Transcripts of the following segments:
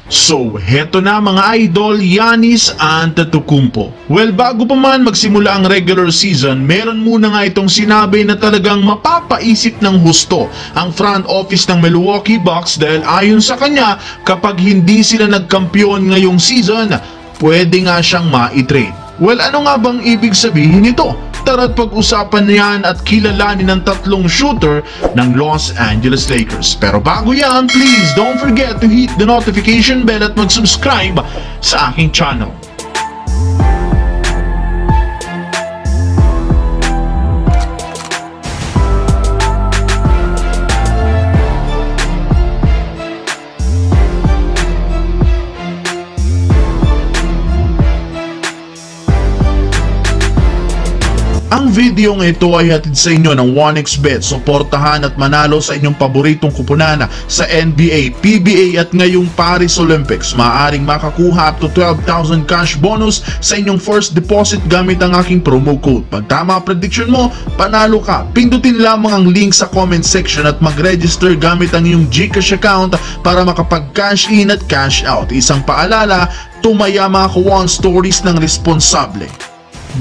So, heto na mga idol, Giannis Antetokounmpo. Well, bago pa man magsimula ang regular season, meron muna nga itong sinabi na talagang mapapaisip ng husto ang front office ng Milwaukee Bucks dahil ayon sa kanya, kapag hindi sila nagkampiyon ngayong season, pwede nga siyang ma-trade. Well, ano nga bang ibig sabihin nito? Tara't pag-usapan yan at kilalanin ng tatlong shooter ng Los Angeles Lakers. Pero bago yan, please don't forget to hit the notification bell at mag-subscribe sa aking channel. Ang video ng ito ay hatid sa inyo ng 1xBet. Suportahan at manalo sa inyong paboritong kupunan sa NBA, PBA at ngayong Paris Olympics. Maaaring makakuha up to 12,000 cash bonus sa inyong first deposit gamit ang aking promo code. Pag tama prediction mo, panalo ka. Pindutin lamang ang link sa comment section at mag-register gamit ang iyong GCash account para makapag-cash in at cash out. Isang paalala, tumaya mga Kawan Stories ng responsable.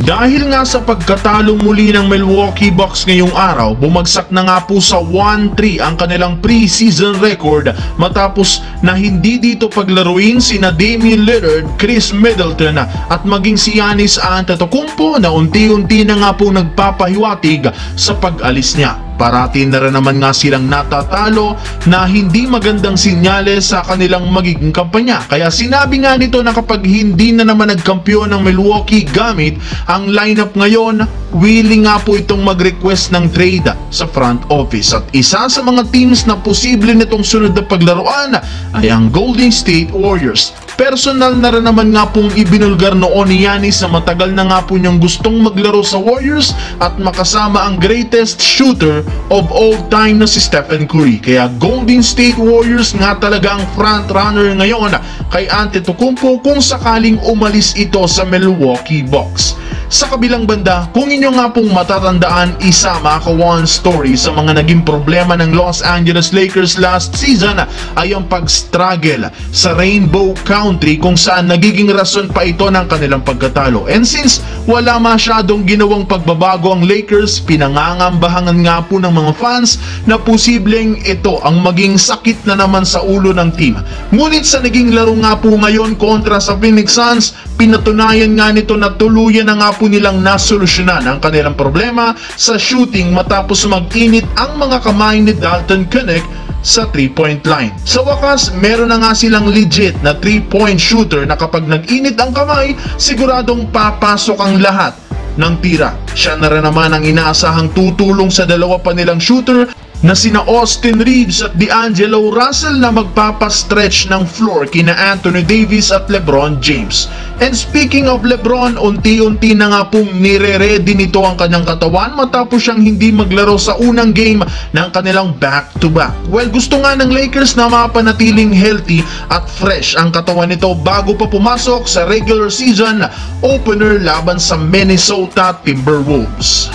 Dahil nga sa pagkatalo muli ng Milwaukee Bucks ngayong araw, bumagsak na nga po sa 1-3 ang kanilang preseason record matapos na hindi dito paglaruin sina Damian Lillard, Chris Middleton at maging si Giannis Antetokounmpo na unti-unti na nga po nagpapahiwatig sa pag-alis niya. Parati na rin naman nga silang natatalo na hindi magandang sinyales sa kanilang magiging kampanya. Kaya sinabi nga nito na kapag hindi na naman nagkampiyon ng Milwaukee gamit ang lineup ngayon, willing nga po itong mag-request ng trade sa front office. At isa sa mga teams na posible nitong sunod na paglaruan ay ang Golden State Warriors. Personal na rin naman nga pong ibinulgar noon ni Giannis na matagal na nga po niyang gustong maglaro sa Warriors at makasama ang greatest shooter of all time na si Stephen Curry. Kaya Golden State Warriors nga talaga ang front runner ngayon kay Antetokounmpo kung sakaling umalis ito sa Milwaukee Bucks. Sa kabilang banda, kung inyo nga pong matatandaan, isa mga Kawan story sa mga naging problema ng Los Angeles Lakers last season ay ang pag-struggle sa Rainbow Country kung saan nagiging rason pa ito ng kanilang pagkatalo. And since wala masyadong ginawang pagbabago ang Lakers, pinangangambahangan nga po ng mga fans na posibleng ito ang maging sakit na naman sa ulo ng team. Ngunit sa naging laro nga po ngayon kontra sa Phoenix Suns, pinatunayan nga nito na tuluyan na nga po nilang nasolusyonan ang kanilang problema sa shooting matapos mag-init ang mga kamay ni Dalton Keunig sa 3-point line. Sa wakas, meron na nga silang legit na 3-point shooter na kapag nag-init ang kamay, siguradong papasok ang lahat ng tira. Siya na rin naman ang inaasahang tutulong sa dalawa pa nilang shooter na sina Austin Reeves at D'Angelo Russell na magpapastretch ng floor kina Anthony Davis at LeBron James. And speaking of LeBron, unti-unti na nga pong nire-ready nito ang kanyang katawan matapos siyang hindi maglaro sa unang game ng kanilang back-to-back. Well, gusto nga ng Lakers na mapanatiling healthy at fresh ang katawan nito bago pa pumasok sa regular season opener laban sa Minnesota Timberwolves.